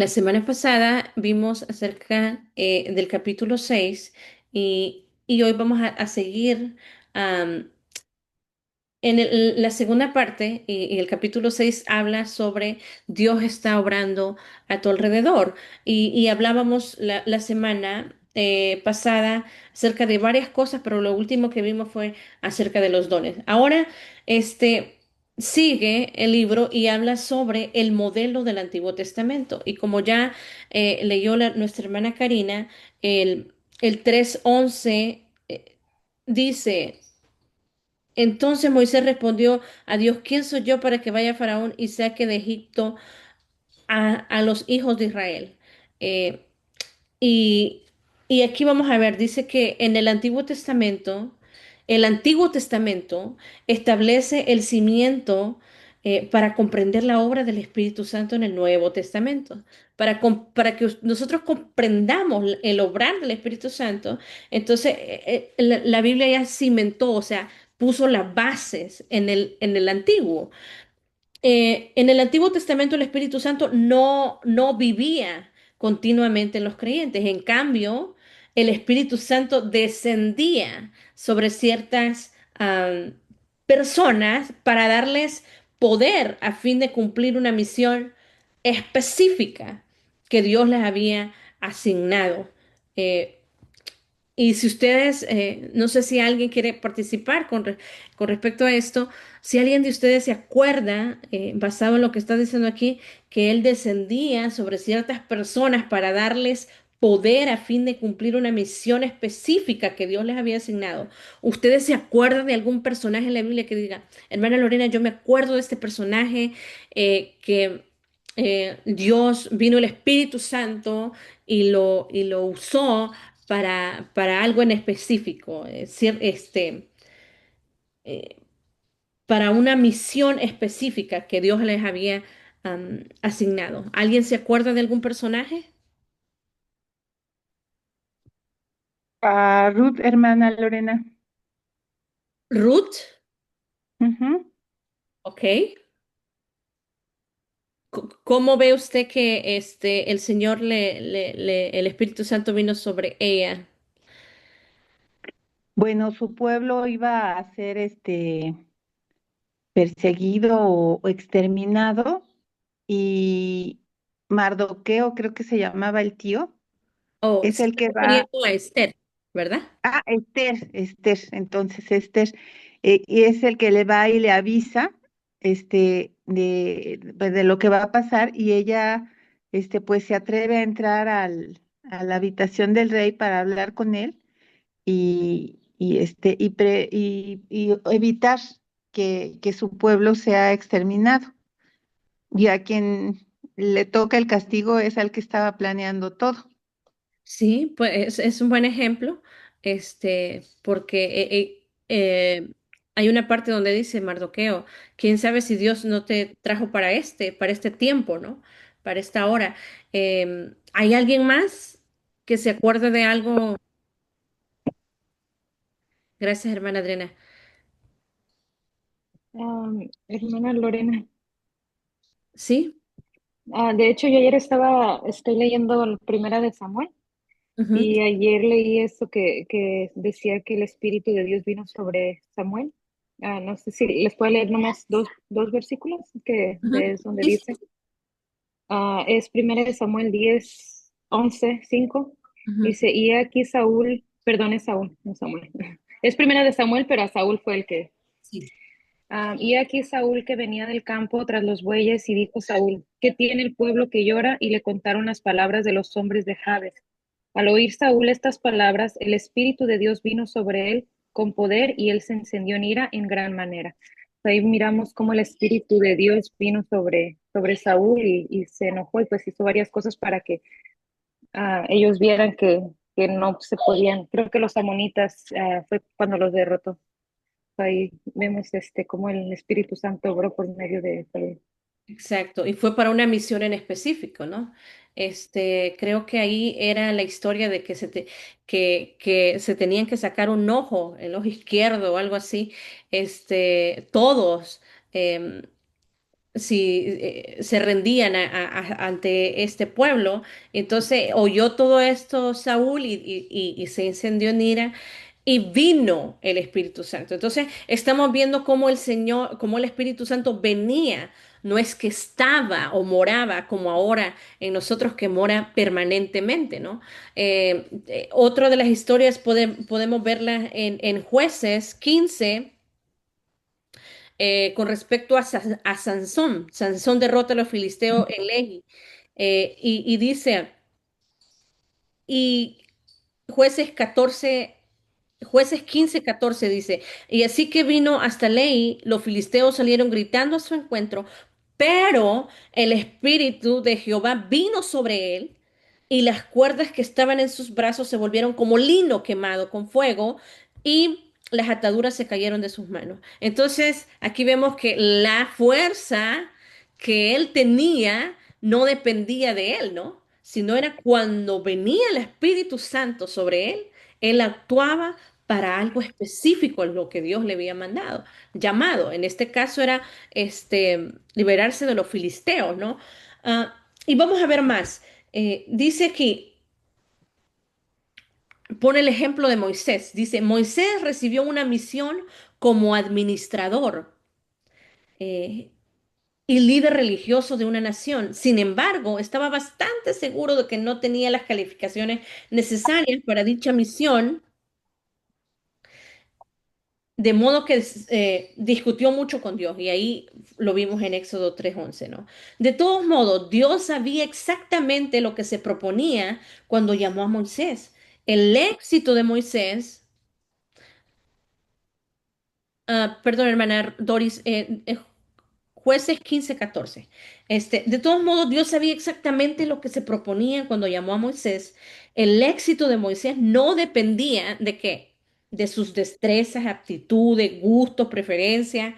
La semana pasada vimos acerca del capítulo 6 y hoy vamos a seguir en la segunda parte, y el capítulo 6 habla sobre Dios está obrando a tu alrededor. Y hablábamos la semana pasada acerca de varias cosas, pero lo último que vimos fue acerca de los dones. Ahora, este sigue el libro y habla sobre el modelo del Antiguo Testamento. Y como ya leyó nuestra hermana Karina, el 3:11 dice. Entonces Moisés respondió a Dios, ¿quién soy yo para que vaya Faraón y saque de Egipto a los hijos de Israel? Eh, y, y aquí vamos a ver, dice que en el Antiguo Testamento establece el cimiento para comprender la obra del Espíritu Santo en el Nuevo Testamento. Para que nosotros comprendamos el obrar del Espíritu Santo, entonces la Biblia ya cimentó, o sea, puso las bases en el Antiguo. En el Antiguo Testamento el Espíritu Santo no vivía continuamente en los creyentes. En cambio, el Espíritu Santo descendía sobre ciertas personas para darles poder a fin de cumplir una misión específica que Dios les había asignado. Eh, y si ustedes, no sé si alguien quiere participar con respecto a esto, si alguien de ustedes se acuerda, basado en lo que está diciendo aquí, que él descendía sobre ciertas personas para darles poder a fin de cumplir una misión específica que Dios les había asignado. ¿Ustedes se acuerdan de algún personaje en la Biblia que diga, hermana Lorena, yo me acuerdo de este personaje que Dios vino el Espíritu Santo y lo usó para algo en específico, eh, para una misión específica que Dios les había asignado? ¿Alguien se acuerda de algún personaje? A Ruth, hermana Lorena. Ruth, Ujú. ok. ¿Cómo ve usted que el Señor el Espíritu Santo vino sobre ella? Bueno, su pueblo iba a ser perseguido o exterminado y Mardoqueo, creo que se llamaba el tío, Oh, es se el está que va, refiriendo a Esther, ¿verdad? Entonces Esther, y es el que le va y le avisa, pues, de lo que va a pasar y ella, pues se atreve a entrar a la habitación del rey para hablar con él y evitar que su pueblo sea exterminado. Y a quien le toca el castigo es al que estaba planeando todo. Sí, pues es un buen ejemplo, porque hay una parte donde dice Mardoqueo, quién sabe si Dios no te trajo para este tiempo, ¿no? Para esta hora. ¿Hay alguien más que se acuerde de algo? Gracias, hermana Adriana. Hermana Lorena. ¿Sí? De hecho, yo ayer estoy leyendo la Primera de Samuel Ujú, y ayer leí esto que decía que el Espíritu de Dios vino sobre Samuel. No sé si les puedo leer nomás dos versículos ujú. es donde Sí, dice. sí. Es Primera de Samuel 10:11, 5. Ujú. Dice, y aquí Saúl, perdón, es Saúl, no Samuel. Es Primera de Samuel, pero a Saúl fue el que. Sí. Y aquí Saúl que venía del campo tras los bueyes y dijo Saúl, ¿qué tiene el pueblo que llora? Y le contaron las palabras de los hombres de Jabes. Al oír Saúl estas palabras, el Espíritu de Dios vino sobre él con poder y él se encendió en ira en gran manera. Ahí miramos cómo el Espíritu de Dios vino sobre Saúl y se enojó y pues hizo varias cosas para que ellos vieran que no se podían. Creo que los amonitas fue cuando los derrotó. Ahí vemos cómo el Espíritu Santo obró por medio de Saúl. Exacto, y fue para una misión en específico, ¿no? Creo que ahí era la historia de que se tenían que sacar un ojo, el ojo izquierdo o algo así, todos. em, si se rendían ante este pueblo. Entonces oyó todo esto Saúl y se encendió en ira y vino el Espíritu Santo. Entonces estamos viendo cómo el Señor, cómo el Espíritu Santo venía. No es que estaba o moraba como ahora en nosotros que mora permanentemente, ¿no? Otra de las historias podemos verlas en Jueces 15 con respecto a Sansón. Sansón derrota a los filisteos en Lehi. Y dice, y jueces 14, jueces 15-14 dice, y así que vino hasta Lehi, los filisteos salieron gritando a su encuentro, pero el espíritu de Jehová vino sobre él y las cuerdas que estaban en sus brazos se volvieron como lino quemado con fuego y las ataduras se cayeron de sus manos. Entonces, aquí vemos que la fuerza que él tenía no dependía de él, ¿no? Sino era cuando venía el Espíritu Santo sobre él, él actuaba para algo específico en lo que Dios le había mandado, llamado. En este caso era liberarse de los filisteos, ¿no? Y vamos a ver más. Dice aquí, pone el ejemplo de Moisés. Dice, Moisés recibió una misión como administrador y líder religioso de una nación. Sin embargo, estaba bastante seguro de que no tenía las calificaciones necesarias para dicha misión, de modo que discutió mucho con Dios y ahí lo vimos en Éxodo 3:11, ¿no? De todos modos, Dios sabía exactamente lo que se proponía cuando llamó a Moisés. El éxito de Moisés, perdón, hermana Doris, Jueces 15-14. De todos modos, Dios sabía exactamente lo que se proponía cuando llamó a Moisés. El éxito de Moisés no dependía de qué, de sus destrezas, aptitudes, gustos, preferencias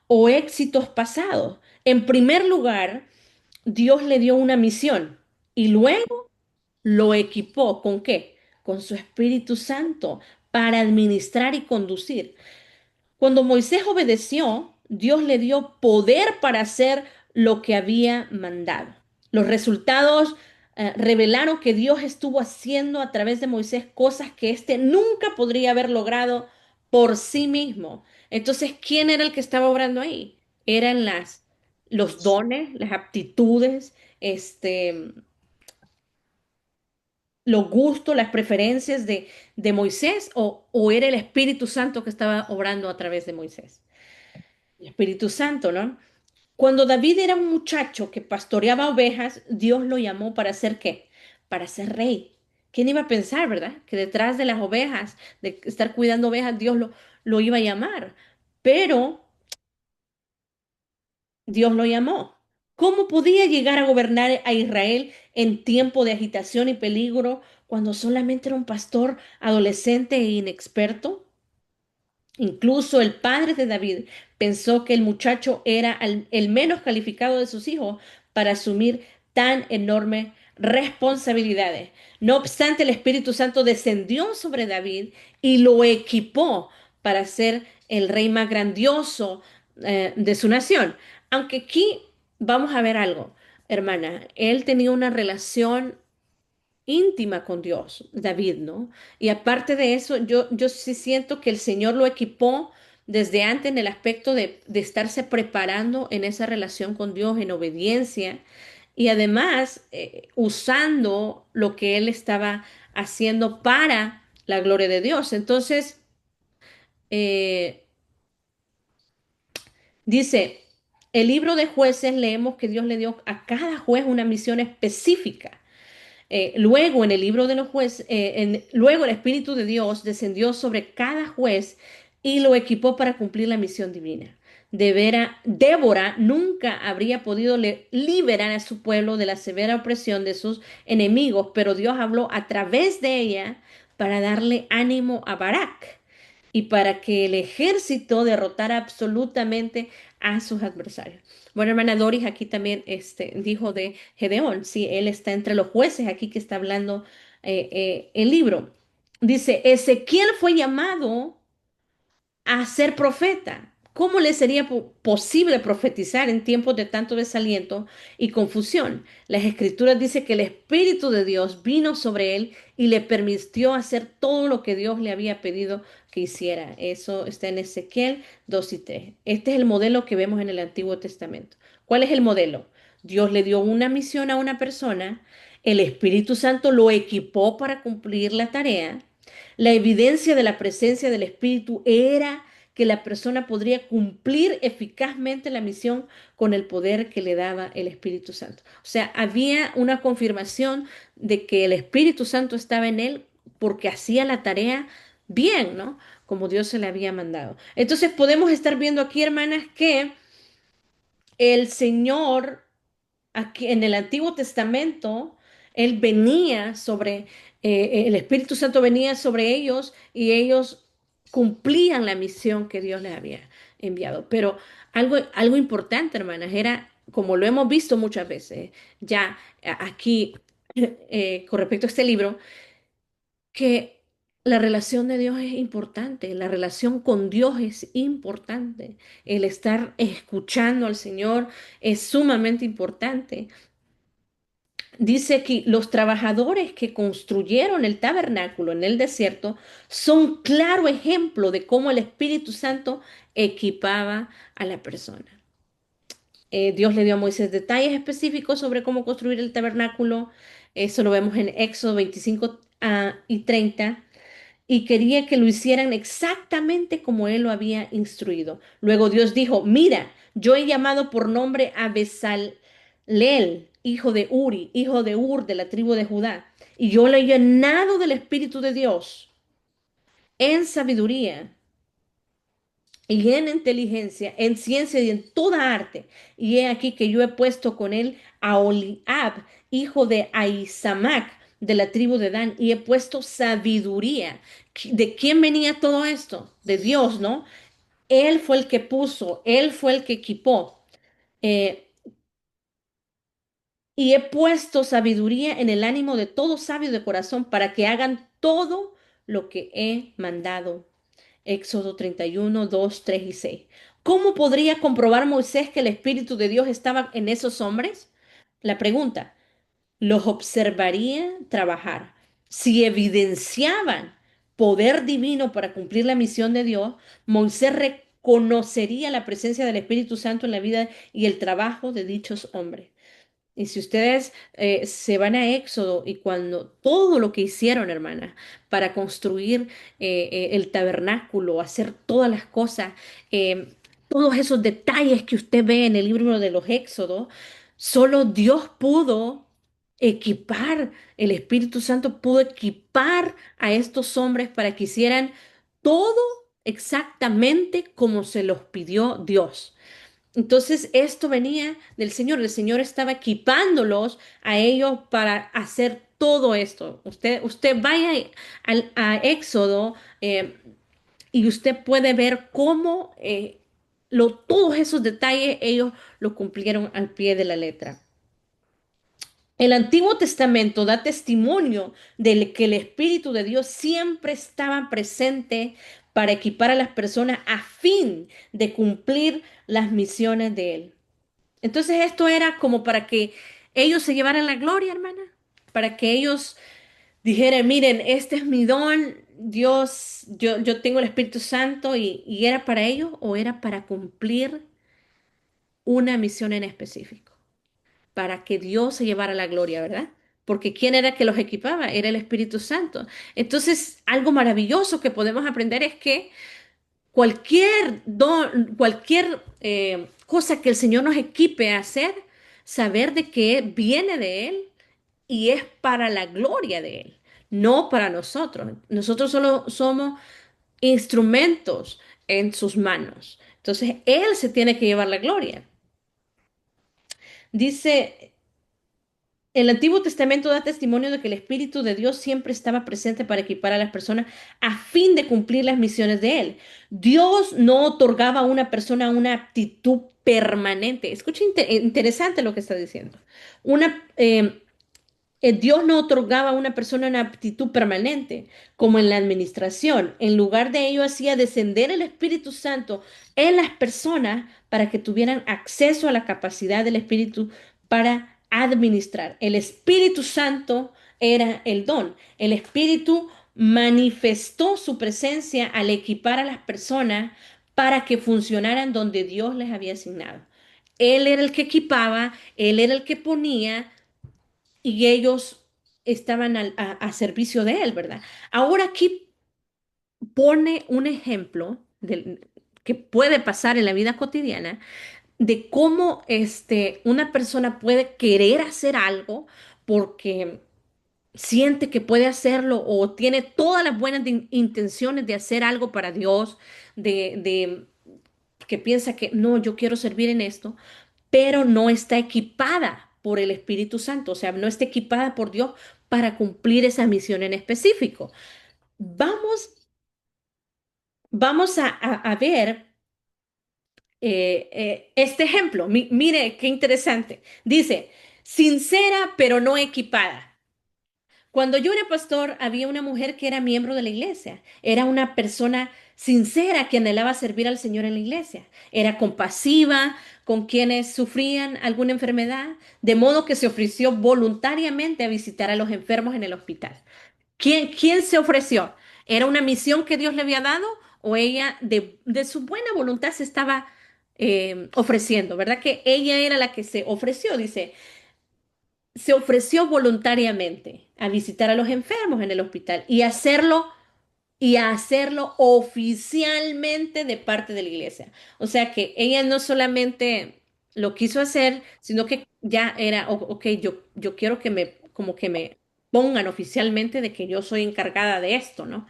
o éxitos pasados. En primer lugar, Dios le dio una misión y luego lo equipó ¿con qué? Con su Espíritu Santo para administrar y conducir. Cuando Moisés obedeció, Dios le dio poder para hacer lo que había mandado. Los resultados revelaron que Dios estuvo haciendo a través de Moisés cosas que éste nunca podría haber logrado por sí mismo. Entonces, ¿quién era el que estaba obrando ahí? Eran los dones, las aptitudes, los gustos, las preferencias de Moisés o era el Espíritu Santo que estaba obrando a través de Moisés. El Espíritu Santo, ¿no? Cuando David era un muchacho que pastoreaba ovejas, Dios lo llamó para ser ¿qué? Para ser rey. ¿Quién iba a pensar, verdad? Que detrás de las ovejas, de estar cuidando ovejas, Dios lo iba a llamar. Pero Dios lo llamó. ¿Cómo podía llegar a gobernar a Israel en tiempo de agitación y peligro cuando solamente era un pastor adolescente e inexperto? Incluso el padre de David pensó que el muchacho era el menos calificado de sus hijos para asumir tan enormes responsabilidades. No obstante, el Espíritu Santo descendió sobre David y lo equipó para ser el rey más grandioso de su nación. Aunque aquí vamos a ver algo, hermana. Él tenía una relación íntima con Dios, David, ¿no? Y aparte de eso, yo sí siento que el Señor lo equipó desde antes en el aspecto de estarse preparando en esa relación con Dios, en obediencia, y además usando lo que él estaba haciendo para la gloria de Dios. Entonces, eh, dice, el libro de jueces leemos que Dios le dio a cada juez una misión específica. Luego, en el libro de los jueces, luego el Espíritu de Dios descendió sobre cada juez y lo equipó para cumplir la misión divina. Débora nunca habría podido liberar a su pueblo de la severa opresión de sus enemigos, pero Dios habló a través de ella para darle ánimo a Barak y para que el ejército derrotara absolutamente a sus adversarios. Bueno, hermana Doris aquí también dijo de Gedeón, sí, él está entre los jueces aquí que está hablando el libro. Dice, Ezequiel fue llamado a ser profeta. ¿Cómo le sería posible profetizar en tiempos de tanto desaliento y confusión? Las Escrituras dicen que el Espíritu de Dios vino sobre él y le permitió hacer todo lo que Dios le había pedido que hiciera. Eso está en Ezequiel 2 y 3. Este es el modelo que vemos en el Antiguo Testamento. ¿Cuál es el modelo? Dios le dio una misión a una persona, el Espíritu Santo lo equipó para cumplir la tarea. La evidencia de la presencia del Espíritu era que la persona podría cumplir eficazmente la misión con el poder que le daba el Espíritu Santo. O sea, había una confirmación de que el Espíritu Santo estaba en él porque hacía la tarea bien, ¿no? Como Dios se le había mandado. Entonces podemos estar viendo aquí, hermanas, que el Señor aquí en el Antiguo Testamento, Él venía sobre, el Espíritu Santo venía sobre ellos y ellos cumplían la misión que Dios les había enviado. Pero algo importante, hermanas, era, como lo hemos visto muchas veces, ya aquí, con respecto a este libro, que la relación de Dios es importante, la relación con Dios es importante, el estar escuchando al Señor es sumamente importante. Dice que los trabajadores que construyeron el tabernáculo en el desierto son claro ejemplo de cómo el Espíritu Santo equipaba a la persona. Dios le dio a Moisés detalles específicos sobre cómo construir el tabernáculo. Eso lo vemos en Éxodo 25 y 30 y quería que lo hicieran exactamente como él lo había instruido. Luego Dios dijo, mira, yo he llamado por nombre a Bezaleel, hijo de Uri, hijo de Ur, de la tribu de Judá, y yo le he llenado del Espíritu de Dios en sabiduría y en inteligencia, en ciencia y en toda arte. Y he aquí que yo he puesto con él a Oliab, hijo de Ahisamac, de la tribu de Dan, y he puesto sabiduría. ¿De quién venía todo esto? De Dios, ¿no? Él fue el que puso, él fue el que equipó. Eh, y he puesto sabiduría en el ánimo de todo sabio de corazón para que hagan todo lo que he mandado. Éxodo 31, 2, 3 y 6. ¿Cómo podría comprobar Moisés que el Espíritu de Dios estaba en esos hombres? La pregunta, ¿los observaría trabajar? Si evidenciaban poder divino para cumplir la misión de Dios, Moisés reconocería la presencia del Espíritu Santo en la vida y el trabajo de dichos hombres. Y si ustedes se van a Éxodo y cuando todo lo que hicieron, hermana, para construir el tabernáculo, hacer todas las cosas, todos esos detalles que usted ve en el libro de los Éxodos, solo Dios pudo equipar, el Espíritu Santo pudo equipar a estos hombres para que hicieran todo exactamente como se los pidió Dios. Entonces, esto venía del Señor. El Señor estaba equipándolos a ellos para hacer todo esto. Usted vaya a Éxodo y usted puede ver cómo todos esos detalles ellos lo cumplieron al pie de la letra. El Antiguo Testamento da testimonio de que el Espíritu de Dios siempre estaba presente para equipar a las personas a fin de cumplir las misiones de Él. Entonces esto era como para que ellos se llevaran la gloria, hermana, para que ellos dijeran, miren, este es mi don, Dios, yo tengo el Espíritu Santo y era para ellos o era para cumplir una misión en específico, para que Dios se llevara la gloria, ¿verdad? Porque ¿quién era que los equipaba? Era el Espíritu Santo. Entonces, algo maravilloso que podemos aprender es que cualquier don, cualquier cosa que el Señor nos equipe a hacer, saber de que viene de Él y es para la gloria de Él, no para nosotros. Nosotros solo somos instrumentos en sus manos. Entonces, Él se tiene que llevar la gloria. Dice el Antiguo Testamento da testimonio de que el Espíritu de Dios siempre estaba presente para equipar a las personas a fin de cumplir las misiones de Él. Dios no otorgaba a una persona una aptitud permanente. Escucha interesante lo que está diciendo. Una, Dios no otorgaba a una persona una aptitud permanente, como en la administración. En lugar de ello, hacía descender el Espíritu Santo en las personas para que tuvieran acceso a la capacidad del Espíritu para administrar. El Espíritu Santo era el don. El Espíritu manifestó su presencia al equipar a las personas para que funcionaran donde Dios les había asignado. Él era el que equipaba, él era el que ponía y ellos estaban a servicio de él, ¿verdad? Ahora aquí pone un ejemplo que puede pasar en la vida cotidiana de cómo una persona puede querer hacer algo porque siente que puede hacerlo o tiene todas las buenas intenciones de hacer algo para Dios, de que piensa que no, yo quiero servir en esto, pero no está equipada por el Espíritu Santo, o sea, no está equipada por Dios para cumplir esa misión en específico. Vamos, vamos a ver este ejemplo. Mire qué interesante. Dice, sincera pero no equipada. Cuando yo era pastor, había una mujer que era miembro de la iglesia. Era una persona sincera que anhelaba servir al Señor en la iglesia. Era compasiva con quienes sufrían alguna enfermedad, de modo que se ofreció voluntariamente a visitar a los enfermos en el hospital. ¿Quién se ofreció? ¿Era una misión que Dios le había dado o ella de su buena voluntad se estaba ofreciendo? ¿Verdad que ella era la que se ofreció? Dice, se ofreció voluntariamente a visitar a los enfermos en el hospital y a hacerlo oficialmente de parte de la iglesia. O sea que ella no solamente lo quiso hacer, sino que ya era, ok, yo quiero que como que me pongan oficialmente de que yo soy encargada de esto, ¿no?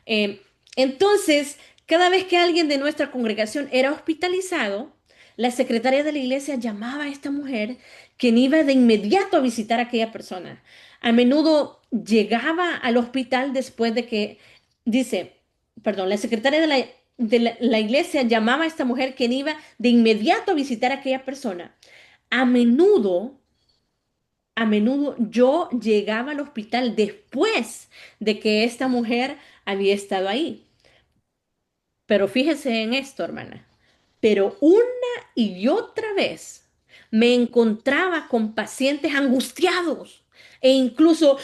Eh, entonces, cada vez que alguien de nuestra congregación era hospitalizado, la secretaria de la iglesia llamaba a esta mujer, quien iba de inmediato a visitar a aquella persona. A menudo llegaba al hospital después de que, dice, perdón, la secretaria la iglesia llamaba a esta mujer, quien iba de inmediato a visitar a aquella persona. A menudo, a menudo yo llegaba al hospital después de que esta mujer había estado ahí. Pero fíjese en esto, hermana. Pero una y otra vez me encontraba con pacientes angustiados e incluso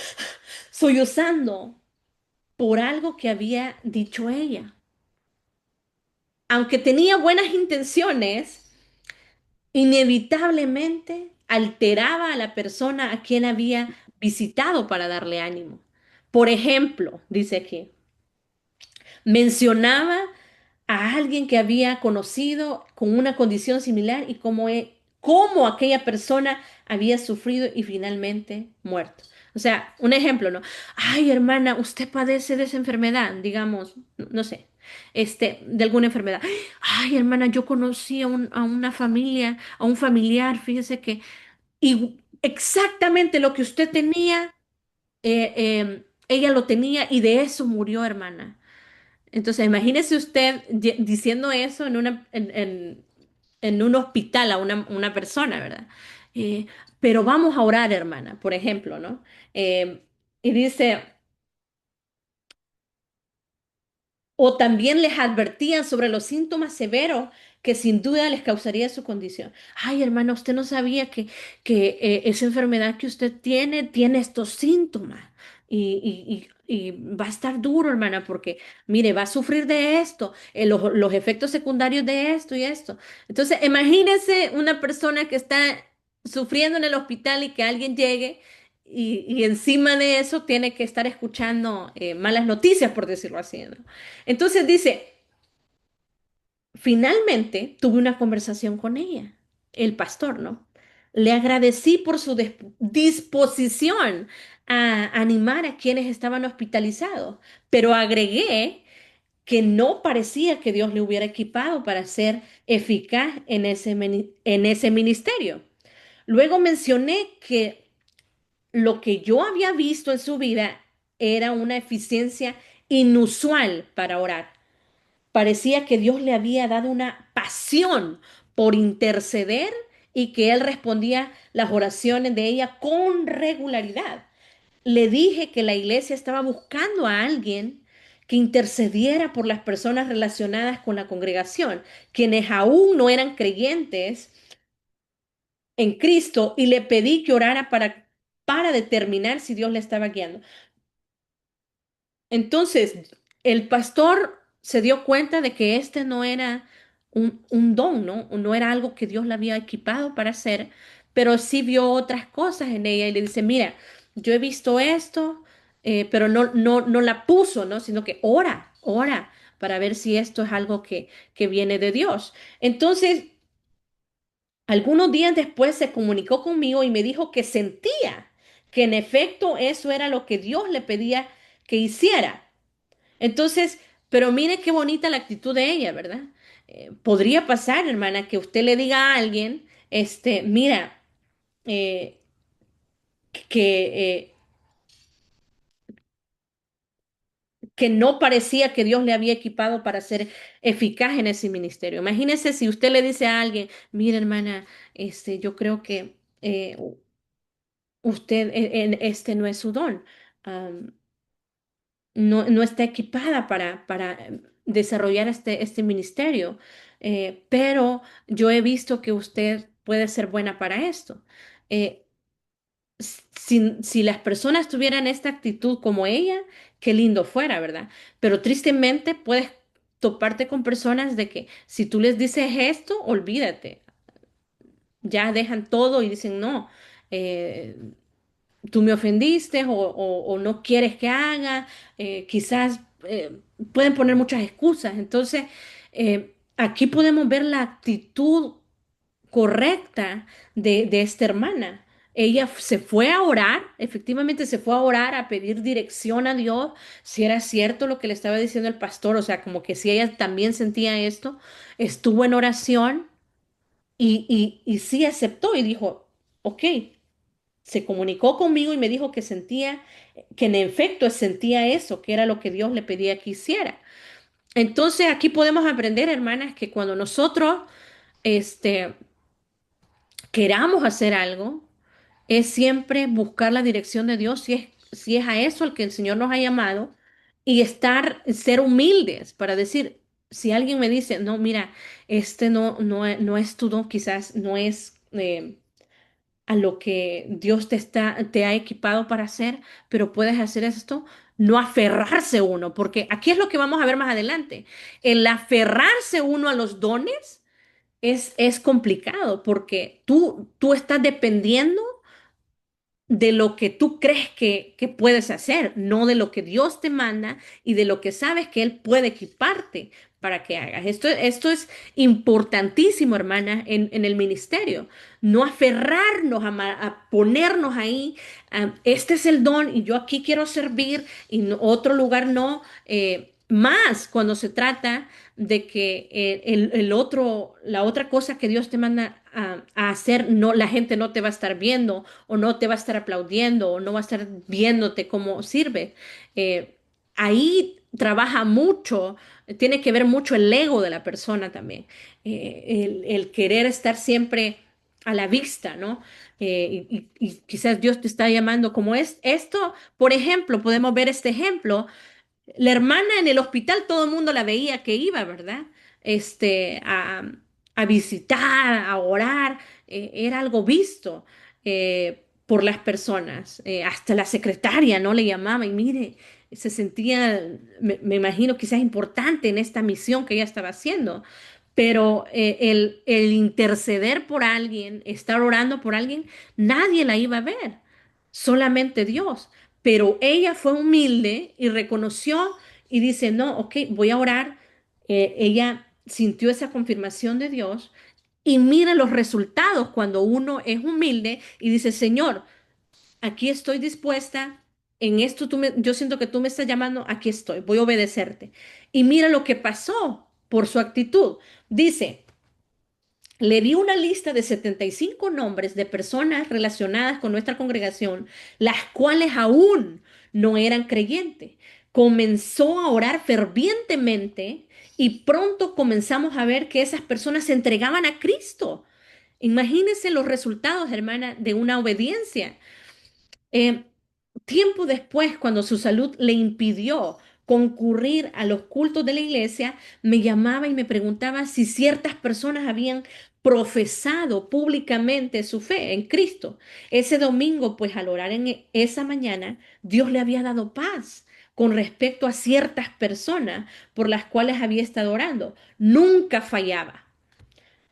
sollozando por algo que había dicho ella. Aunque tenía buenas intenciones, inevitablemente alteraba a la persona a quien había visitado para darle ánimo. Por ejemplo, dice aquí, mencionaba a alguien que había conocido con una condición similar y cómo aquella persona había sufrido y finalmente muerto. O sea, un ejemplo, ¿no? Ay, hermana, usted padece de esa enfermedad, digamos, no sé, de alguna enfermedad. Ay, hermana, yo conocí a una familia, a un familiar, fíjese que y exactamente lo que usted tenía, ella lo tenía y de eso murió, hermana. Entonces, imagínese usted diciendo eso en un hospital a una persona, ¿verdad? Eh, pero vamos a orar, hermana, por ejemplo, ¿no? Y dice, o también les advertían sobre los síntomas severos que sin duda les causaría su condición. Ay, hermana, usted no sabía que esa enfermedad que usted tiene estos síntomas. Y va a estar duro, hermana, porque mire, va a sufrir de esto, los efectos secundarios de esto y esto. Entonces, imagínese una persona que está sufriendo en el hospital y que alguien llegue y encima de eso tiene que estar escuchando malas noticias, por decirlo así, ¿no? Entonces dice, finalmente tuve una conversación con ella, el pastor, ¿no? Le agradecí por su disposición a animar a quienes estaban hospitalizados, pero agregué que no parecía que Dios le hubiera equipado para ser eficaz en ese ministerio. Luego mencioné que lo que yo había visto en su vida era una eficiencia inusual para orar. Parecía que Dios le había dado una pasión por interceder y que él respondía las oraciones de ella con regularidad. le dije que la iglesia estaba buscando a alguien que intercediera por las personas relacionadas con la congregación, quienes aún no eran creyentes en Cristo, y le pedí que orara para determinar si Dios le estaba guiando. Entonces, el pastor se dio cuenta de que este no era un don, ¿no? No era algo que Dios le había equipado para hacer, pero sí vio otras cosas en ella y le dice, mira, yo he visto esto, pero no la puso, ¿no? Sino que ora para ver si esto es algo que viene de Dios. Entonces, algunos días después se comunicó conmigo y me dijo que sentía que en efecto eso era lo que Dios le pedía que hiciera. Entonces, pero mire qué bonita la actitud de ella, ¿verdad? Podría pasar, hermana, que usted le diga a alguien, mira, eh, que, que no parecía que Dios le había equipado para ser eficaz en ese ministerio. Imagínese si usted le dice a alguien, mira, hermana, yo creo que usted, este no es su don. No está equipada para desarrollar este ministerio. Pero yo he visto que usted puede ser buena para esto. Eh, si las personas tuvieran esta actitud como ella, qué lindo fuera, ¿verdad? Pero tristemente puedes toparte con personas de que si tú les dices esto, olvídate, ya dejan todo y dicen no. eh, Tú me ofendiste o no quieres que haga, quizás pueden poner muchas excusas. Entonces, aquí podemos ver la actitud correcta de esta hermana. Ella se fue a orar, efectivamente se fue a orar, a pedir dirección a Dios, si era cierto lo que le estaba diciendo el pastor, o sea, como que si ella también sentía esto, estuvo en oración y sí aceptó y dijo, ok, se comunicó conmigo y me dijo que sentía, que en efecto sentía eso, que era lo que Dios le pedía que hiciera. Entonces aquí podemos aprender, hermanas, que cuando nosotros este, queramos hacer algo, es siempre buscar la dirección de Dios, si es a eso al que el Señor nos ha llamado, y ser humildes para decir, si alguien me dice, no, mira, no es tu don, quizás no es a lo que Dios te ha equipado para hacer, pero puedes hacer esto, no aferrarse uno, porque aquí es lo que vamos a ver más adelante. El aferrarse uno a los dones es complicado, porque tú estás dependiendo de lo que tú crees que puedes hacer, no de lo que Dios te manda y de lo que sabes que Él puede equiparte para que hagas. Esto es importantísimo, hermana, en el ministerio. No aferrarnos a ponernos ahí. Este es el don y yo aquí quiero servir y otro lugar no. Más cuando se trata de que la otra cosa que Dios te manda a hacer, no, la gente no te va a estar viendo o no te va a estar aplaudiendo o no va a estar viéndote cómo sirve. Eh, Ahí trabaja mucho, tiene que ver mucho el ego de la persona también, el querer estar siempre a la vista, ¿no? Y quizás Dios te está llamando como es esto, por ejemplo, podemos ver este ejemplo. La hermana en el hospital, todo el mundo la veía que iba, ¿verdad? Este, a, a visitar, a orar, era algo visto por las personas. Hasta la secretaria, ¿no? Le llamaba y mire, se sentía, me imagino, quizás importante en esta misión que ella estaba haciendo. Pero el interceder por alguien, estar orando por alguien, nadie la iba a ver, solamente Dios. Pero ella fue humilde y reconoció y dice, no, ok, voy a orar. Ella sintió esa confirmación de Dios y mira los resultados cuando uno es humilde y dice, Señor, aquí estoy dispuesta, en esto yo siento que tú me estás llamando, aquí estoy, voy a obedecerte. Y mira lo que pasó por su actitud. Dice, le di una lista de 75 nombres de personas relacionadas con nuestra congregación, las cuales aún no eran creyentes. Comenzó a orar fervientemente y pronto comenzamos a ver que esas personas se entregaban a Cristo. Imagínense los resultados, hermana, de una obediencia. Eh, tiempo después, cuando su salud le impidió concurrir a los cultos de la iglesia, me llamaba y me preguntaba si ciertas personas habían profesado públicamente su fe en Cristo. Ese domingo, pues al orar en esa mañana, Dios le había dado paz con respecto a ciertas personas por las cuales había estado orando. Nunca fallaba.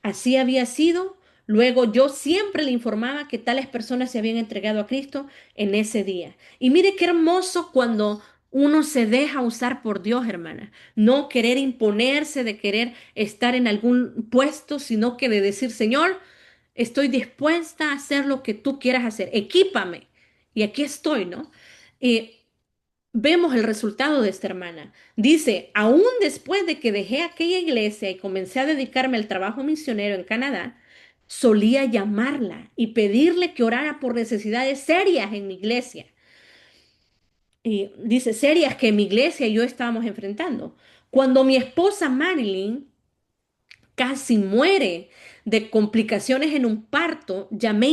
Así había sido. Luego yo siempre le informaba que tales personas se habían entregado a Cristo en ese día. Y mire qué hermoso cuando uno se deja usar por Dios, hermana. No querer imponerse, de querer estar en algún puesto, sino que de decir, Señor, estoy dispuesta a hacer lo que tú quieras hacer. Equípame. Y aquí estoy, ¿no? Eh, Vemos el resultado de esta hermana. Dice, aún después de que dejé aquella iglesia y comencé a dedicarme al trabajo misionero en Canadá, solía llamarla y pedirle que orara por necesidades serias en mi iglesia. Y dice, serias que mi iglesia y yo estábamos enfrentando. Cuando mi esposa Marilyn casi muere de complicaciones en un parto, llamé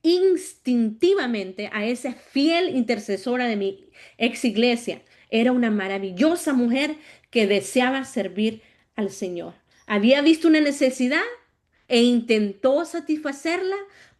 instintivamente a esa fiel intercesora de mi ex iglesia. Era una maravillosa mujer que deseaba servir al Señor. Había visto una necesidad e intentó satisfacerla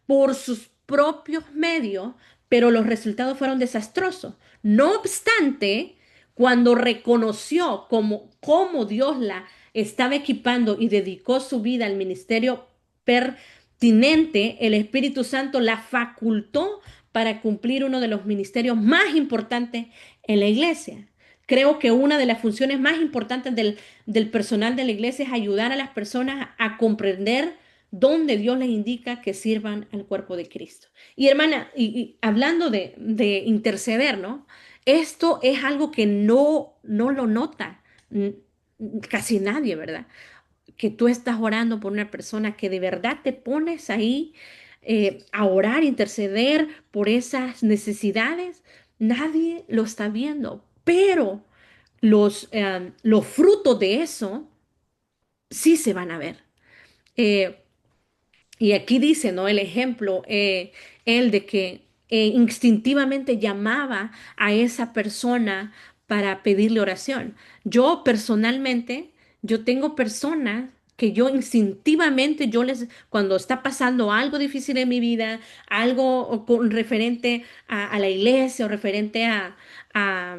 por sus propios medios, pero los resultados fueron desastrosos. No obstante, cuando reconoció cómo Dios la estaba equipando y dedicó su vida al ministerio pertinente, el Espíritu Santo la facultó para cumplir uno de los ministerios más importantes en la iglesia. Creo que una de las funciones más importantes del personal de la iglesia es ayudar a las personas a comprender dónde Dios les indica que sirvan al cuerpo de Cristo. Y hermana, y hablando de interceder, ¿no? Esto es algo que no lo nota casi nadie, ¿verdad? Que tú estás orando por una persona que de verdad te pones ahí a orar, interceder por esas necesidades, nadie lo está viendo, pero los frutos de eso sí se van a ver. Eh, y aquí dice, ¿no? El ejemplo, el de que instintivamente llamaba a esa persona para pedirle oración. Yo personalmente, yo tengo personas que yo instintivamente, cuando está pasando algo difícil en mi vida, algo con referente a la iglesia o referente a, a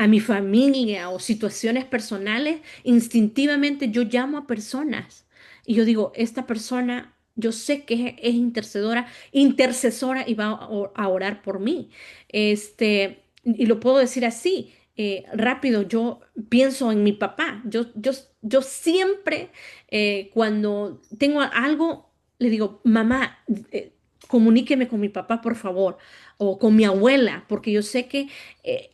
mi familia o situaciones personales, instintivamente yo llamo a personas y yo digo, esta persona, yo sé que es intercesora y va a orar por mí. Y lo puedo decir así, rápido, yo pienso en mi papá. Yo siempre, cuando tengo algo, le digo, mamá, comuníqueme con mi papá, por favor, o con mi abuela, porque yo sé que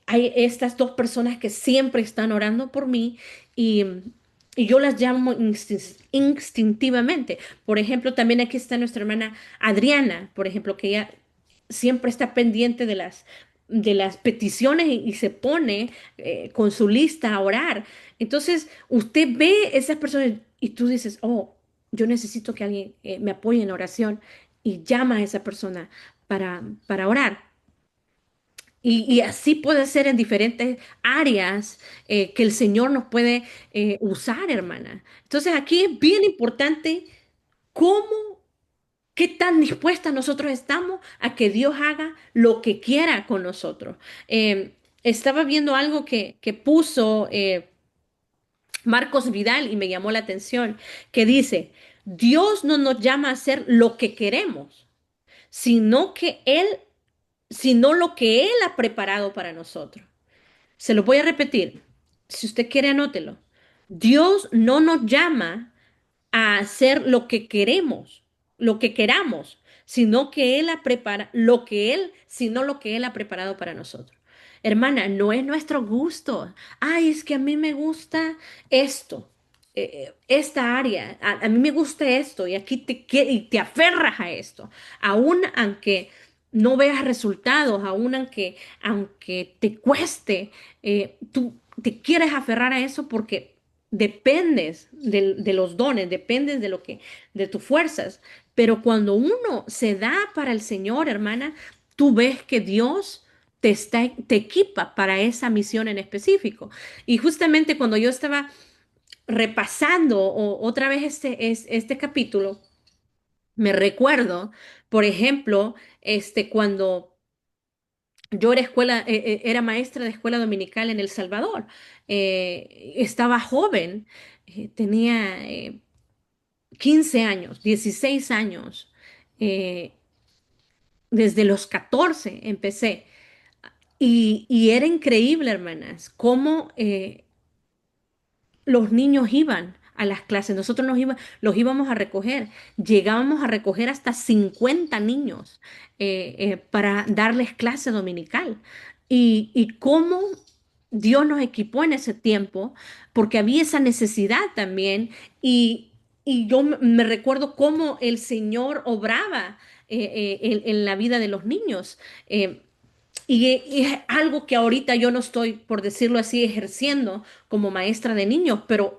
hay estas dos personas que siempre están orando por mí y, y yo las llamo instintivamente. Por ejemplo, también aquí está nuestra hermana Adriana, por ejemplo, que ella siempre está pendiente de las peticiones y se pone con su lista a orar. Entonces, usted ve esas personas y tú dices, oh, yo necesito que alguien me apoye en oración y llama a esa persona para orar. Y así puede ser en diferentes áreas que el Señor nos puede usar, hermana. Entonces aquí es bien importante cómo, qué tan dispuestas nosotros estamos a que Dios haga lo que quiera con nosotros. Estaba viendo algo que puso Marcos Vidal y me llamó la atención, que dice, Dios no nos llama a hacer lo que queremos, sino que sino lo que Él ha preparado para nosotros. Se lo voy a repetir. Si usted quiere, anótelo. Dios no nos llama a hacer lo que queremos, lo que queramos, sino que Él ha preparado sino lo que Él ha preparado para nosotros. Hermana, no es nuestro gusto. Ay, es que a mí me gusta esto, esta área, a mí me gusta esto y aquí y te aferras a esto, aún aunque no veas resultados, aún aunque te cueste, tú te quieres aferrar a eso porque dependes de los dones, dependes de tus fuerzas. Pero cuando uno se da para el Señor, hermana, tú ves que Dios te equipa para esa misión en específico. Y justamente cuando yo estaba repasando otra vez este capítulo, me recuerdo, por ejemplo, cuando yo era maestra de escuela dominical en El Salvador. Estaba joven, tenía 15 años, 16 años. eh, Desde los 14 empecé. Y era increíble, hermanas, cómo los niños iban a las clases, nosotros los íbamos a recoger, llegábamos a recoger hasta 50 niños para darles clase dominical. Y cómo Dios nos equipó en ese tiempo, porque había esa necesidad también, y yo me recuerdo cómo el Señor obraba en la vida de los niños. Y es algo que ahorita yo no estoy, por decirlo así, ejerciendo como maestra de niños, pero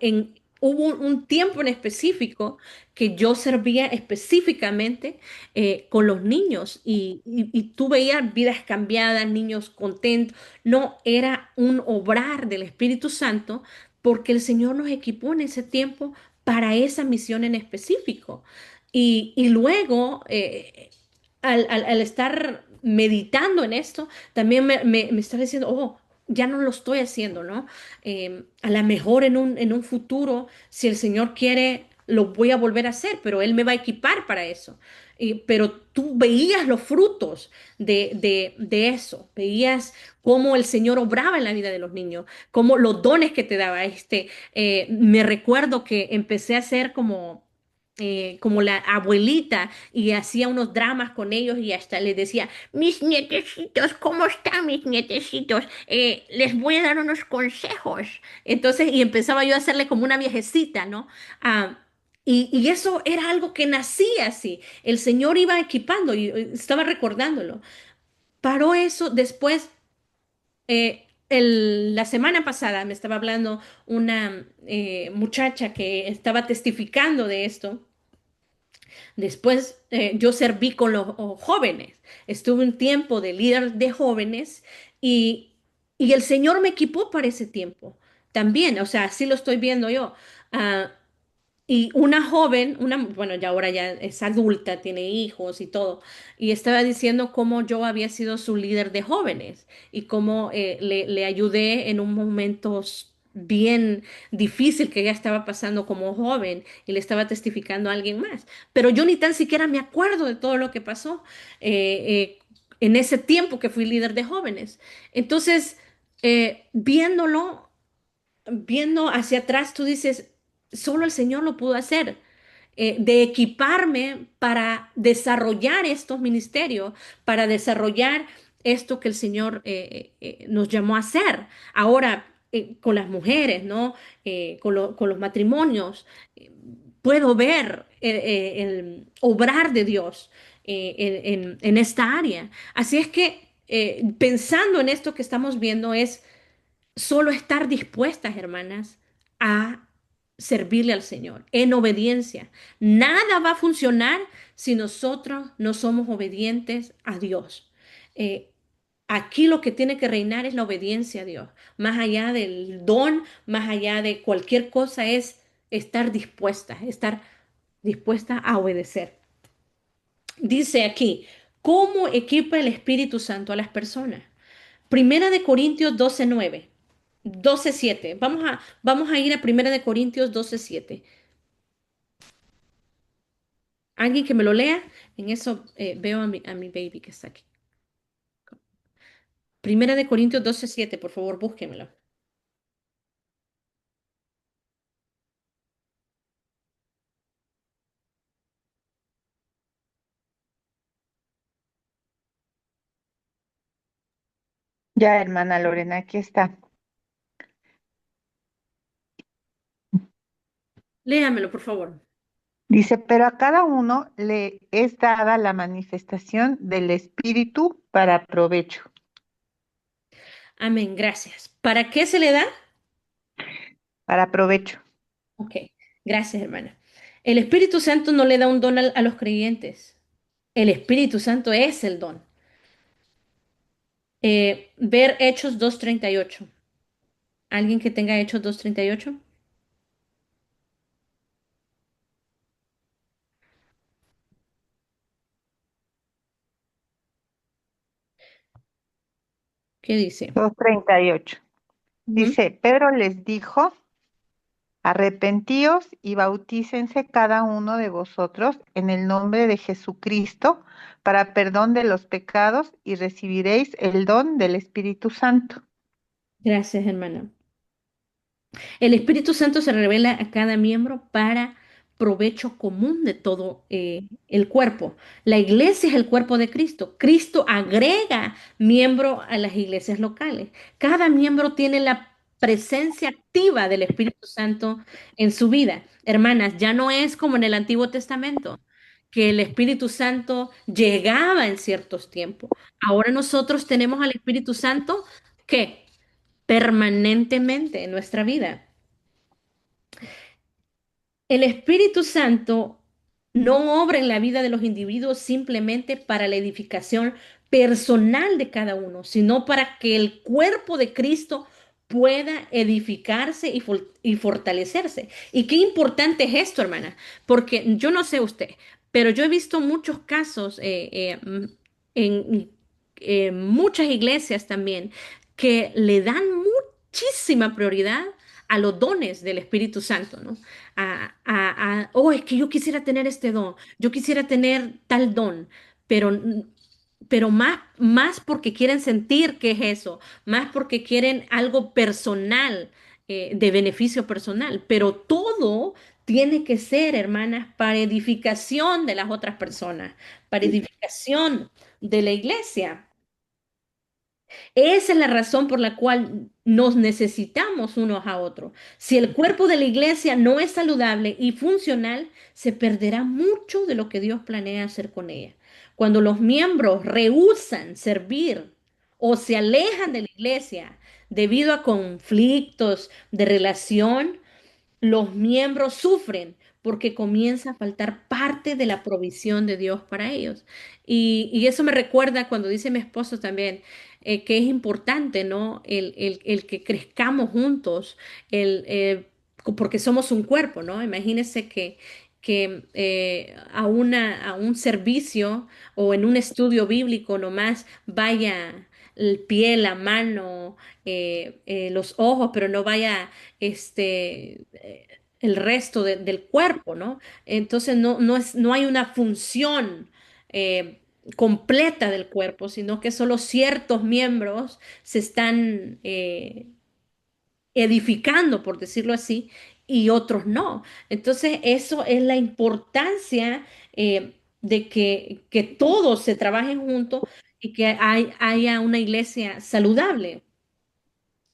hubo un tiempo en específico que yo servía específicamente con los niños y tú veías vidas cambiadas, niños contentos. No, era un obrar del Espíritu Santo porque el Señor nos equipó en ese tiempo para esa misión en específico. Y luego, al estar meditando en esto, también me está diciendo, oh, ya no lo estoy haciendo, ¿no? A lo mejor en un futuro, si el Señor quiere, lo voy a volver a hacer, pero Él me va a equipar para eso. Pero tú veías los frutos de eso, veías cómo el Señor obraba en la vida de los niños, cómo los dones que te daba. Me recuerdo que empecé a hacer como la abuelita y hacía unos dramas con ellos y hasta les decía, mis nietecitos, ¿cómo están mis nietecitos? Les voy a dar unos consejos. Entonces, y empezaba yo a hacerle como una viejecita, ¿no? Y eso era algo que nacía así. El Señor iba equipando y estaba recordándolo. Paró eso después. La semana pasada me estaba hablando una muchacha que estaba testificando de esto. Después yo serví con los jóvenes, estuve un tiempo de líder de jóvenes y, y el Señor me equipó para ese tiempo también, o sea, así lo estoy viendo yo. Ah, y una joven, bueno, ya ahora ya es adulta, tiene hijos y todo, y estaba diciendo cómo yo había sido su líder de jóvenes y cómo le ayudé en un momento bien difícil que ella estaba pasando como joven y le estaba testificando a alguien más. Pero yo ni tan siquiera me acuerdo de todo lo que pasó en ese tiempo que fui líder de jóvenes. Entonces, viendo hacia atrás, tú dices, solo el Señor lo pudo hacer, de equiparme para desarrollar estos ministerios, para desarrollar esto que el Señor nos llamó a hacer. Ahora, con las mujeres, ¿no? Con los matrimonios, eh, puedo ver el obrar de Dios en esta área. Así es que, pensando en esto que estamos viendo, es solo estar dispuestas, hermanas, a servirle al Señor en obediencia. Nada va a funcionar si nosotros no somos obedientes a Dios. Eh, Aquí lo que tiene que reinar es la obediencia a Dios. Más allá del don, más allá de cualquier cosa, es estar dispuesta a obedecer. Dice aquí, ¿cómo equipa el Espíritu Santo a las personas? Primera de Corintios 12:9, 12:7. Vamos a ir a Primera de Corintios 12:7. Alguien que me lo lea. En eso veo a mi baby que está aquí. Primera de Corintios 12:7, por favor, búsquemelo. Ya, hermana Lorena, aquí está. Léamelo, por favor. Dice, pero a cada uno le es dada la manifestación del Espíritu para provecho, Amén, gracias. ¿Para qué se le da? para provecho. Ok, gracias, hermana. El Espíritu Santo no le da un don a los creyentes. El Espíritu Santo es el don. Ver Hechos 2:38. ¿Alguien que tenga Hechos 2:38? ¿Qué dice? 2:38. Ujú. Dice, Pedro les dijo, arrepentíos y bautícense cada uno de vosotros en el nombre de Jesucristo para perdón de los pecados y recibiréis el don del Espíritu Santo. Gracias, hermana. El Espíritu Santo se revela a cada miembro para provecho común de todo el cuerpo. La iglesia es el cuerpo de Cristo. Cristo agrega miembro a las iglesias locales. Cada miembro tiene la presencia activa del Espíritu Santo en su vida. Hermanas, ya no es como en el Antiguo Testamento, que el Espíritu Santo llegaba en ciertos tiempos. Ahora nosotros tenemos al Espíritu Santo que permanentemente en nuestra vida. El Espíritu Santo no obra en la vida de los individuos simplemente para la edificación personal de cada uno, sino para que el cuerpo de Cristo pueda edificarse y fortalecerse. Y qué importante es esto, hermana, porque yo no sé usted, pero yo he visto muchos casos en muchas iglesias también que le dan muchísima prioridad a los dones del Espíritu Santo, ¿no? Oh, es que yo quisiera tener este don, yo quisiera tener tal don, pero, pero más porque quieren sentir que es eso, más porque quieren algo personal, de beneficio personal, pero todo tiene que ser, hermanas, para edificación de las otras personas, para edificación de la iglesia. Esa es la razón por la cual nos necesitamos unos a otros. Si el cuerpo de la iglesia no es saludable y funcional, se perderá mucho de lo que Dios planea hacer con ella. Cuando los miembros rehúsan servir o se alejan de la iglesia debido a conflictos de relación, los miembros sufren porque comienza a faltar parte de la provisión de Dios para ellos. Y eso me recuerda cuando dice mi esposo también, que es importante, ¿no? El que crezcamos juntos, porque somos un cuerpo, ¿no? Imagínense que a un servicio o en un estudio bíblico nomás vaya el pie, la mano, los ojos, pero no vaya el resto del cuerpo, ¿no? Entonces no hay una función completa del cuerpo, sino que solo ciertos miembros se están edificando, por decirlo así, y otros no. Entonces, eso es la importancia de que todos se trabajen juntos y que haya una iglesia saludable.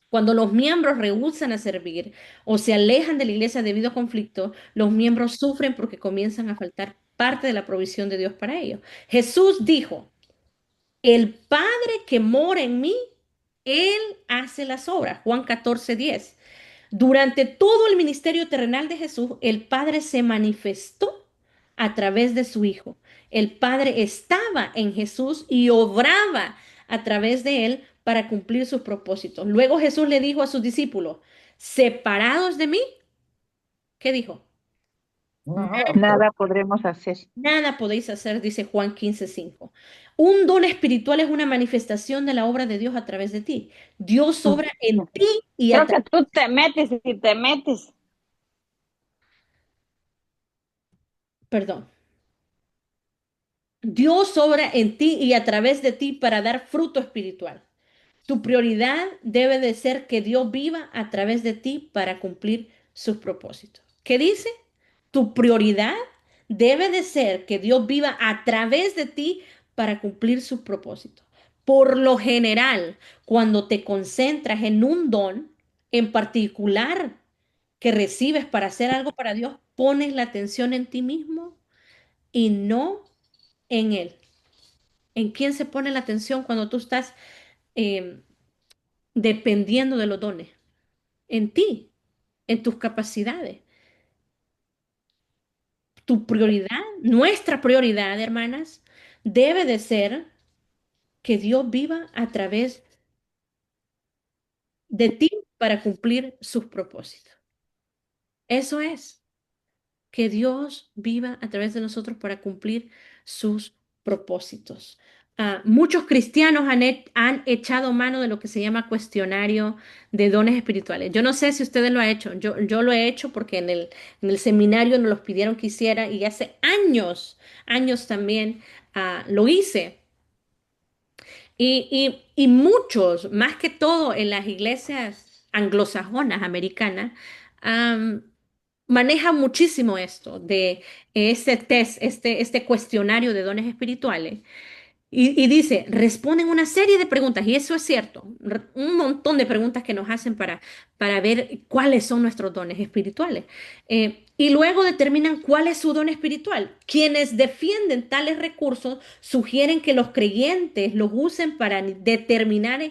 Cuando los miembros rehúsan a servir o se alejan de la iglesia debido a conflicto, los miembros sufren porque comienzan a faltar parte de la provisión de Dios para ellos. Jesús dijo, el Padre que mora en mí, Él hace las obras. Juan 14:10. Durante todo el ministerio terrenal de Jesús, el Padre se manifestó a través de su Hijo. El Padre estaba en Jesús y obraba a través de él para cumplir sus propósitos. Luego Jesús le dijo a sus discípulos, separados de mí, ¿qué dijo? Nada podremos hacer. Nada podéis hacer, dice Juan 15:5. Un don espiritual es una manifestación de la obra de Dios a través de ti. Dios obra en ti y a Creo través, que tú te metes y te metes. perdón. Dios obra en ti y a través de ti para dar fruto espiritual. Tu prioridad debe de ser que Dios viva a través de ti para cumplir sus propósitos. ¿Qué dice? Tu prioridad debe de ser que Dios viva a través de ti para cumplir sus propósitos. Por lo general, cuando te concentras en un don en particular que recibes para hacer algo para Dios, pones la atención en ti mismo y no en Él. ¿En quién se pone la atención cuando tú estás eh, dependiendo de los dones? En ti, en tus capacidades. Tu prioridad, nuestra prioridad, hermanas, debe de ser que Dios viva a través de ti para cumplir sus propósitos. Eso es, que Dios viva a través de nosotros para cumplir sus propósitos. Muchos cristianos han echado mano de lo que se llama cuestionario de dones espirituales. Yo no sé si ustedes lo han hecho. Yo lo he hecho porque en el seminario nos los pidieron que hiciera y hace años, años también lo hice. Y muchos, más que todo en las iglesias anglosajonas, americanas, am, manejan muchísimo esto de este test, este cuestionario de dones espirituales. Y dice, responden una serie de preguntas, y eso es cierto, un montón de preguntas que nos hacen para ver cuáles son nuestros dones espirituales. Y luego determinan cuál es su don espiritual. Quienes defienden tales recursos sugieren que los creyentes los usen para determinar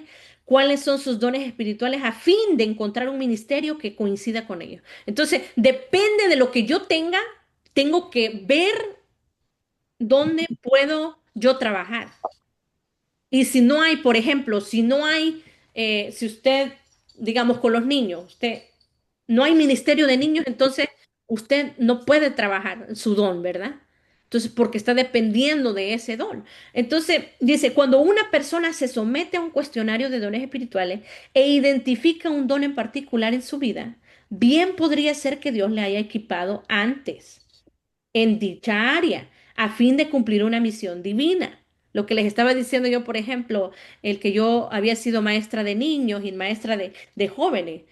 cuáles son sus dones espirituales a fin de encontrar un ministerio que coincida con ellos. Entonces, depende de lo que yo tenga, tengo que ver dónde puedo yo trabajar. Y si no hay, por ejemplo, si no hay, si usted, digamos, con los niños, usted no hay ministerio de niños, entonces usted no puede trabajar su don, ¿verdad? Entonces, porque está dependiendo de ese don. Entonces, dice, cuando una persona se somete a un cuestionario de dones espirituales e identifica un don en particular en su vida, bien podría ser que Dios le haya equipado antes en dicha área a fin de cumplir una misión divina. Lo que les estaba diciendo yo, por ejemplo, el que yo había sido maestra de niños y maestra de jóvenes.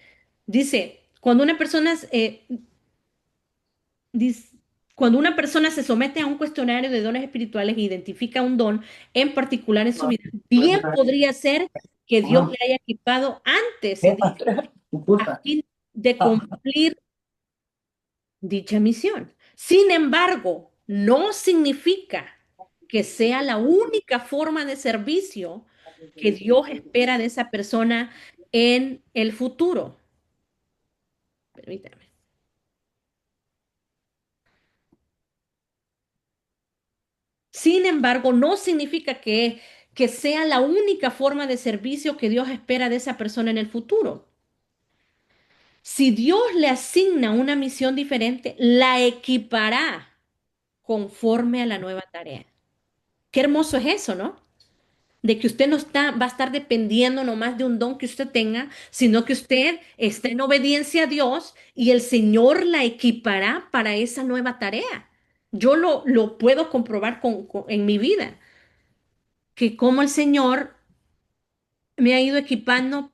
Dice, dis- cuando una persona se somete a un cuestionario de dones espirituales e identifica un don en particular en su vida, bien podría ser que Dios le haya equipado antes en a fin de cumplir dicha misión. Sin embargo, no significa que sea la única forma de servicio que Dios espera de esa persona en el futuro. Permítame. Sin embargo, no significa que sea la única forma de servicio que Dios espera de esa persona en el futuro. Si Dios le asigna una misión diferente, la equipará conforme a la nueva tarea. Qué hermoso es eso, ¿no? De que usted no va a estar dependiendo nomás de un don que usted tenga, sino que usted está en obediencia a Dios y el Señor la equipará para esa nueva tarea. Yo lo puedo comprobar en mi vida, que como el Señor me ha ido equipando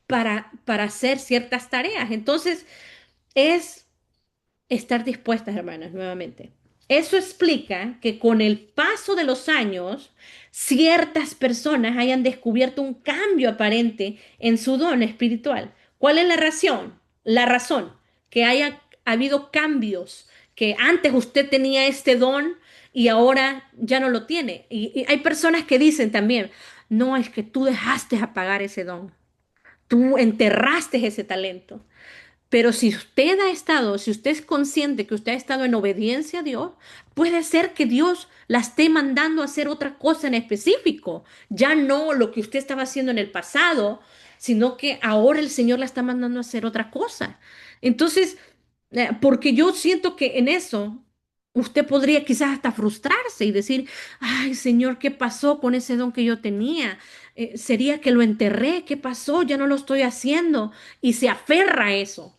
para hacer ciertas tareas. Entonces, es estar dispuestas, hermanas, nuevamente. Eso explica que con el paso de los años, ciertas personas hayan descubierto un cambio aparente en su don espiritual. ¿Cuál es la razón? La razón, que haya habido cambios, que antes usted tenía este don y ahora ya no lo tiene. Y hay personas que dicen también, no, es que tú dejaste apagar ese don, tú enterraste ese talento. Pero si usted ha estado, si usted es consciente que usted ha estado en obediencia a Dios, puede ser que Dios la esté mandando a hacer otra cosa en específico. Ya no lo que usted estaba haciendo en el pasado, sino que ahora el Señor la está mandando a hacer otra cosa. Entonces, porque yo siento que en eso usted podría quizás hasta frustrarse y decir, ay, Señor, ¿qué pasó con ese don que yo tenía? ¿Sería que lo enterré? ¿Qué pasó? Ya no lo estoy haciendo. Y se aferra a eso.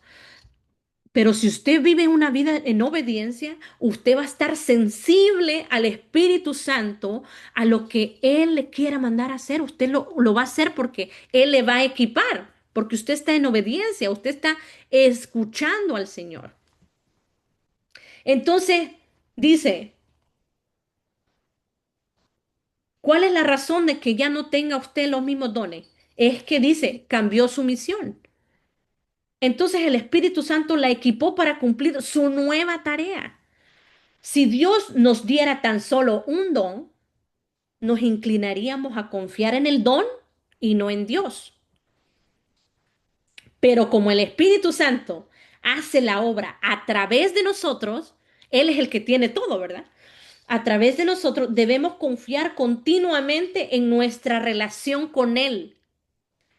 Pero si usted vive una vida en obediencia, usted va a estar sensible al Espíritu Santo, a lo que Él le quiera mandar a hacer. Usted lo va a hacer porque Él le va a equipar, porque usted está en obediencia, usted está escuchando al Señor. Entonces, dice, ¿cuál es la razón de que ya no tenga usted los mismos dones? Es que dice, cambió su misión. Entonces el Espíritu Santo la equipó para cumplir su nueva tarea. Si Dios nos diera tan solo un don, nos inclinaríamos a confiar en el don y no en Dios. Pero como el Espíritu Santo hace la obra a través de nosotros, Él es el que tiene todo, ¿verdad? a través de nosotros, debemos confiar continuamente en nuestra relación con Él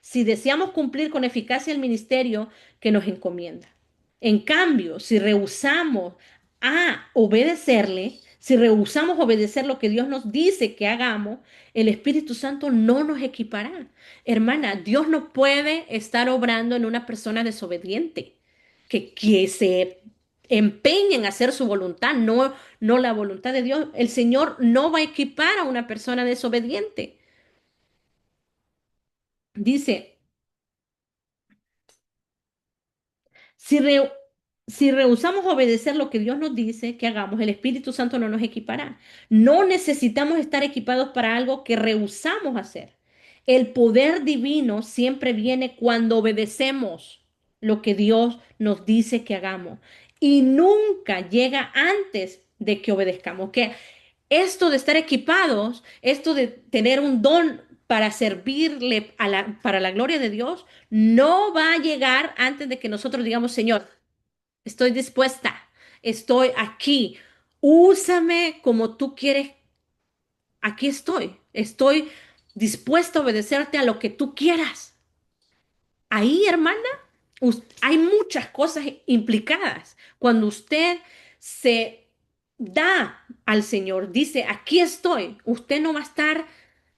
si deseamos cumplir con eficacia el ministerio que nos encomienda. En cambio, si rehusamos a obedecerle, si rehusamos obedecer lo que Dios nos dice que hagamos, el Espíritu Santo no nos equipará. Hermana, Dios no puede estar obrando en una persona desobediente, que se empeñe en hacer su voluntad, no la voluntad de Dios. El Señor no va a equipar a una persona desobediente. Dice, Si, re- si rehusamos obedecer lo que Dios nos dice que hagamos, el Espíritu Santo no nos equipará. No necesitamos estar equipados para algo que rehusamos hacer. El poder divino siempre viene cuando obedecemos lo que Dios nos dice que hagamos y nunca llega antes de que obedezcamos. Que esto de estar equipados, esto de tener un don para servirle para la gloria de Dios, no va a llegar antes de que nosotros digamos, Señor, estoy dispuesta, estoy aquí, úsame como tú quieres, aquí estoy dispuesta a obedecerte a lo que tú quieras. Ahí, hermana, hay muchas cosas implicadas. Cuando usted se da al Señor, dice, aquí estoy, usted no va a estar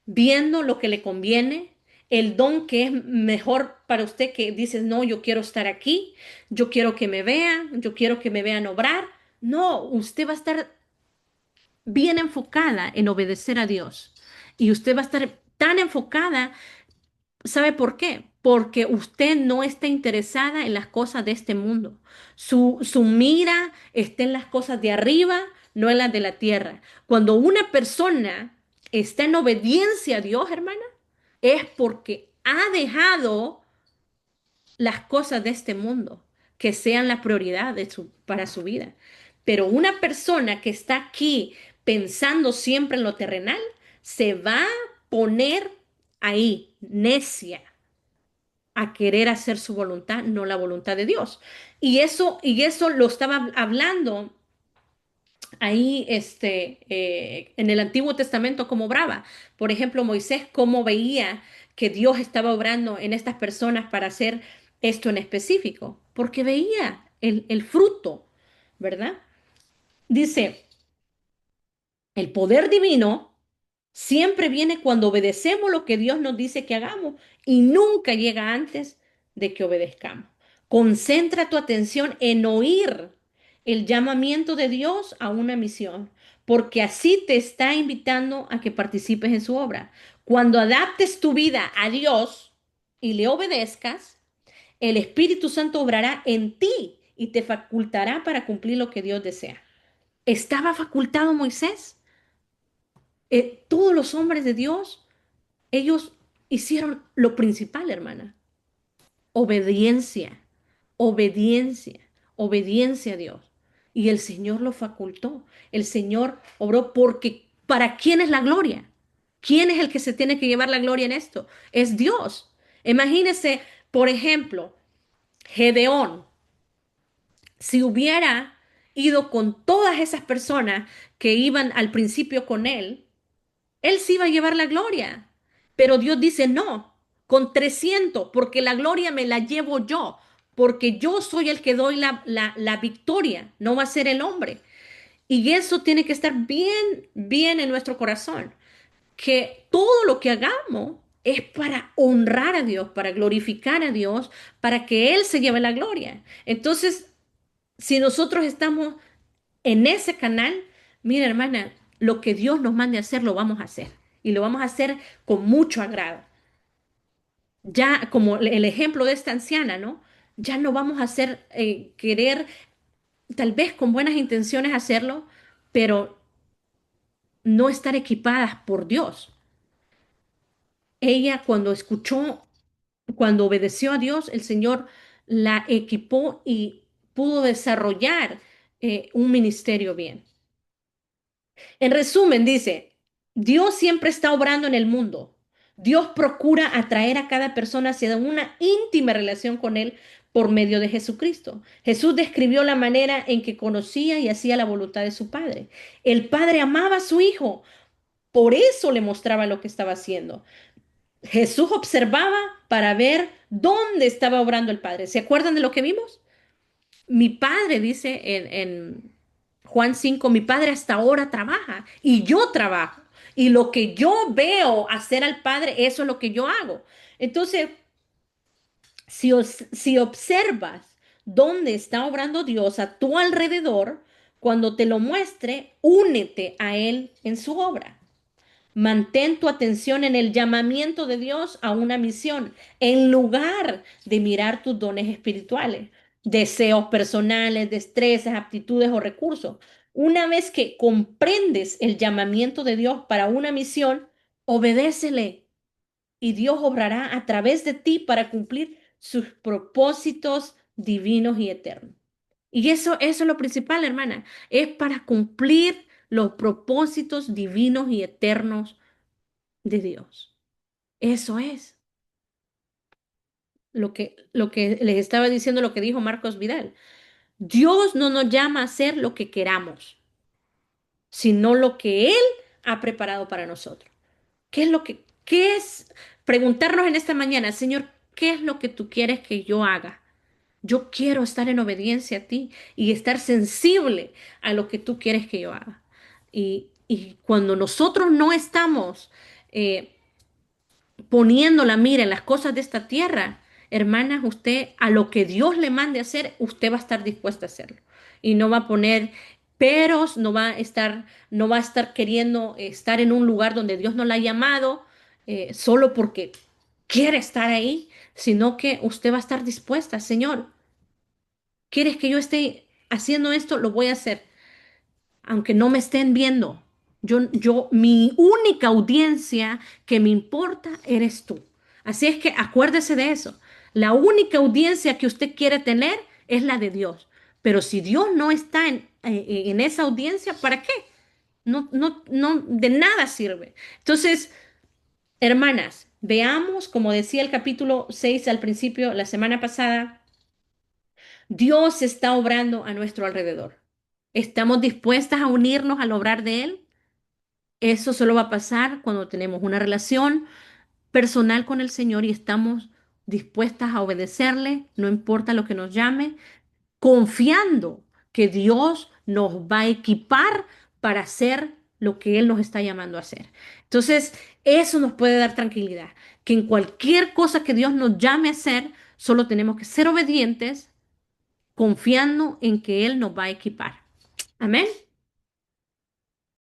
viendo lo que le conviene, el don que es mejor para usted, que dices, no, yo quiero estar aquí, yo quiero que me vean, yo quiero que me vean obrar. No, usted va a estar bien enfocada en obedecer a Dios. Y usted va a estar tan enfocada. ¿Sabe por qué? Porque usted no está interesada en las cosas de este mundo. Su mira está en las cosas de arriba, no en las de la tierra. Cuando una persona está en obediencia a Dios, hermana, es porque ha dejado las cosas de este mundo que sean la prioridad para su vida. Pero una persona que está aquí pensando siempre en lo terrenal, se va a poner ahí, necia, a querer hacer su voluntad, no la voluntad de Dios. Y eso lo estaba hablando ahí en el Antiguo Testamento como brava. Por ejemplo, Moisés, cómo veía que Dios estaba obrando en estas personas para hacer esto en específico, porque veía el fruto, ¿verdad? Dice, el poder divino siempre viene cuando obedecemos lo que Dios nos dice que hagamos y nunca llega antes de que obedezcamos. Concentra tu atención en oír el llamamiento de Dios a una misión, porque así te está invitando a que participes en su obra. Cuando adaptes tu vida a Dios y le obedezcas, el Espíritu Santo obrará en ti y te facultará para cumplir lo que Dios desea. ¿Estaba facultado Moisés? Todos los hombres de Dios, ellos hicieron lo principal, hermana. Obediencia, obediencia, obediencia a Dios. Y el Señor lo facultó. El Señor obró porque ¿para quién es la gloria? ¿Quién es el que se tiene que llevar la gloria en esto? Es Dios. Imagínese, por ejemplo, Gedeón, si hubiera ido con todas esas personas que iban al principio con él sí iba a llevar la gloria. Pero Dios dice, no, con 300 porque la gloria me la llevo yo, porque yo soy el que doy la victoria, no va a ser el hombre. Y eso tiene que estar bien, bien en nuestro corazón, que todo lo que hagamos es para honrar a Dios, para glorificar a Dios, para que Él se lleve la gloria. Entonces, si nosotros estamos en ese canal, mira, hermana, lo que Dios nos mande a hacer, lo vamos a hacer. Y lo vamos a hacer con mucho agrado. Ya como el ejemplo de esta anciana, ¿no? Ya no vamos a hacer, querer, tal vez con buenas intenciones hacerlo, pero no estar equipadas por Dios. Ella cuando obedeció a Dios, el Señor la equipó y pudo desarrollar un ministerio bien. En resumen, dice, Dios siempre está obrando en el mundo. Dios procura atraer a cada persona hacia una íntima relación con Él por medio de Jesucristo. Jesús describió la manera en que conocía y hacía la voluntad de su Padre. El Padre amaba a su Hijo, por eso le mostraba lo que estaba haciendo. Jesús observaba para ver dónde estaba obrando el Padre. ¿Se acuerdan de lo que vimos? Mi Padre, dice en Juan 5, mi Padre hasta ahora trabaja y yo trabajo. Y lo que yo veo hacer al Padre, eso es lo que yo hago. Entonces, si observas dónde está obrando Dios a tu alrededor, cuando te lo muestre, únete a Él en su obra. Mantén tu atención en el llamamiento de Dios a una misión, en lugar de mirar tus dones espirituales, deseos personales, destrezas, aptitudes o recursos. Una vez que comprendes el llamamiento de Dios para una misión, obedécele y Dios obrará a través de ti para cumplir sus propósitos divinos y eternos. Y eso es lo principal, hermana, es para cumplir los propósitos divinos y eternos de Dios. Eso es lo que les estaba diciendo, lo que dijo Marcos Vidal. Dios no nos llama a hacer lo que queramos, sino lo que Él ha preparado para nosotros. ¿Qué es preguntarnos en esta mañana, Señor, qué es lo que tú quieres que yo haga? Yo quiero estar en obediencia a ti y estar sensible a lo que tú quieres que yo haga. Y cuando nosotros no estamos poniendo la mira en las cosas de esta tierra, hermanas, usted a lo que Dios le mande hacer, usted va a estar dispuesta a hacerlo. Y no va a poner peros, no va a estar queriendo estar en un lugar donde Dios no la ha llamado, solo porque quiere estar ahí, sino que usted va a estar dispuesta, Señor, ¿quieres que yo esté haciendo esto? Lo voy a hacer aunque no me estén viendo. Mi única audiencia que me importa eres tú. Así es que acuérdese de eso. La única audiencia que usted quiere tener es la de Dios. Pero si Dios no está en esa audiencia, ¿para qué? No, no, no, de nada sirve. Entonces, hermanas, veamos, como decía el capítulo 6 al principio, la semana pasada, Dios está obrando a nuestro alrededor. ¿Estamos dispuestas a unirnos al obrar de Él? Eso solo va a pasar cuando tenemos una relación personal con el Señor y estamos dispuestas a obedecerle, no importa lo que nos llame, confiando que Dios nos va a equipar para hacer lo que Él nos está llamando a hacer. Entonces, eso nos puede dar tranquilidad, que en cualquier cosa que Dios nos llame a hacer, solo tenemos que ser obedientes confiando en que Él nos va a equipar. Amén.